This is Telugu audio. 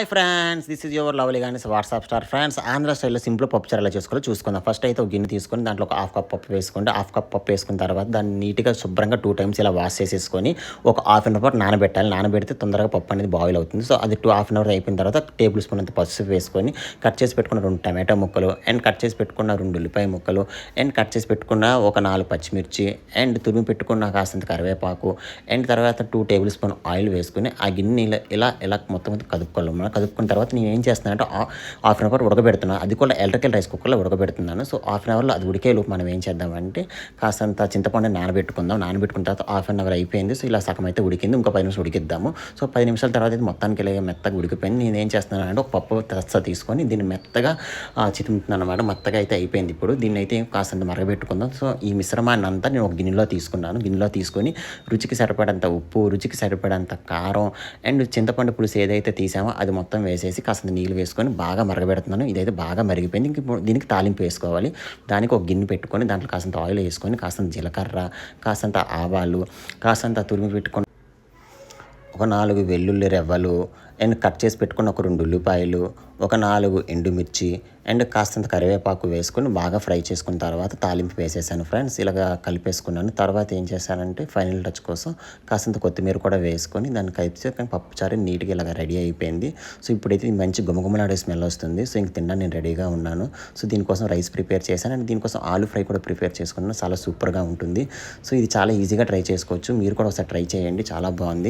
Hi friends, this is your lovely గాని వాట్సాప్ స్టార్. ఫ్రెండ్స్, ఆంధ్ర స్టైల్లో సింపుల్ పప్పుచారు ఎలా చేసుకోవాలో చూసుకుందాం. ఫస్ట్ అయితే ఒక గిన్నె తీసుకొని దాంట్లో ఒక హాఫ్ కప్ పప్పు వేసుకోండి. హాఫ్ కప్ పప్పు వేసుకున్న తర్వాత దాన్ని నీట్గా శుభ్రంగా 2 టైమ్స్ ఇలా వాష్ చేసేసుకొని ఒక హాఫ్ అన్ అవర్ నానబెట్టాలి. నానబెడితే తొందరగా పప్పు అనేది బాయిల్ అవుతుంది. సో అది హాఫ్ అన్ అవర్ అయిపోయిన తర్వాత టేబుల్ స్పూన్ అంత పసుపు వేసుకొని కట్ చేసి పెట్టుకున్న 2 టమాటో ముక్కలు అండ్ కట్ చేసి పెట్టుకున్న 2 ఉల్లిపాయ ముక్కలు అండ్ కట్ చేసి పెట్టుకున్న ఒక 4 పచ్చిమిర్చి అండ్ తురిమి పెట్టుకున్న కాస్తంత కరివేపాకు అండ్ తర్వాత 2 టేబుల్ స్పూన్ ఆయిల్ వేసుకొని ఆ గిన్నె ఇలా మొత్తం కదుపుకోవాలి. కదుపుకున్న తర్వాత నేను ఏం చేస్తున్నానంటే హాఫ్ అన్ అవర్ ఉడకబెడుతున్నాను. అది కూడా ఎలక్ట్రికల్ రైస్ కుక్కర్లో ఉడకబెడుతున్నాను. సో హాఫ్ అన్ అవర్లో అది ఉడికేలోపు మనం ఏం చేద్దామంటే కాస్తంత చింతపండు నానబెట్టుకుందాం. నానబెట్టుకున్న తర్వాత హాఫ్ అన్ అవర్ అయిపోయింది. సో ఇలా సగం అయితే ఉడికింది. ఇంకో 10 నిమిషాలు ఉడికిద్దాము. సో 10 నిమిషాల తర్వాత ఇది మొత్తానికి ఇలా మెత్తగా ఉడికిపోయింది. నేను ఏం చేస్తున్నానంటే ఒక పప్పు తస్స తీసుకొని దీన్ని మెత్తగా చితుముతున్నాను అనమాట. మెత్తగా అయితే అయిపోయింది. ఇప్పుడు దీన్ని అయితే కాస్తంత మరగబెట్టుకుందాం. సో ఈ మిశ్రమాన్ని అంతా నేను ఒక గిన్నెలో తీసుకున్నాను. గిన్నెలో తీసుకొని రుచికి సరిపడంత ఉప్పు, రుచికి సరిపడంత కారం అండ్ చింతపండు పులుసు ఏదైతే తీసామో అది మొత్తం వేసేసి కాస్తంత నీళ్ళు వేసుకొని బాగా మరగబెడుతున్నాను. ఇదైతే బాగా మరిగిపోయింది. ఇంక దీనికి తాలింపు వేసుకోవాలి. దానికి ఒక గిన్నె పెట్టుకొని దాంట్లో కాస్తంత ఆయిల్ వేసుకొని కాస్తంత జీలకర్ర, కాస్తంత ఆవాలు, కాస్తంత తురిమి పెట్టుకొని ఒక 4 వెల్లుల్లి రెవ్వలు అండ్ కట్ చేసి పెట్టుకున్న ఒక 2 ఉల్లిపాయలు, ఒక 4 ఎండుమిర్చి అండ్ కాస్తంత కరివేపాకు వేసుకొని బాగా ఫ్రై చేసుకున్న తర్వాత తాలింపు వేసేసాను ఫ్రెండ్స్. ఇలాగా కలిపేసుకున్నాను. తర్వాత ఏం చేశానంటే ఫైనల్ టచ్ కోసం కాస్తంత కొత్తిమీర కూడా వేసుకొని దాన్ని కలిపి కానీ పప్పుచారు నీట్గా ఇలాగ రెడీ అయిపోయింది. సో ఇప్పుడైతే మంచి గుమగుమలాడే స్మెల్ వస్తుంది. సో ఇంక తినడానికి నేను రెడీగా ఉన్నాను. సో దీనికోసం రైస్ ప్రిపేర్ చేశాను అండ్ దీనికోసం ఆలు ఫ్రై కూడా ప్రిపేర్ చేసుకున్నాను. చాలా సూపర్గా ఉంటుంది. సో ఇది చాలా ఈజీగా ట్రై చేసుకోవచ్చు. మీరు కూడా ఒకసారి ట్రై చేయండి. చాలా బాగుంది.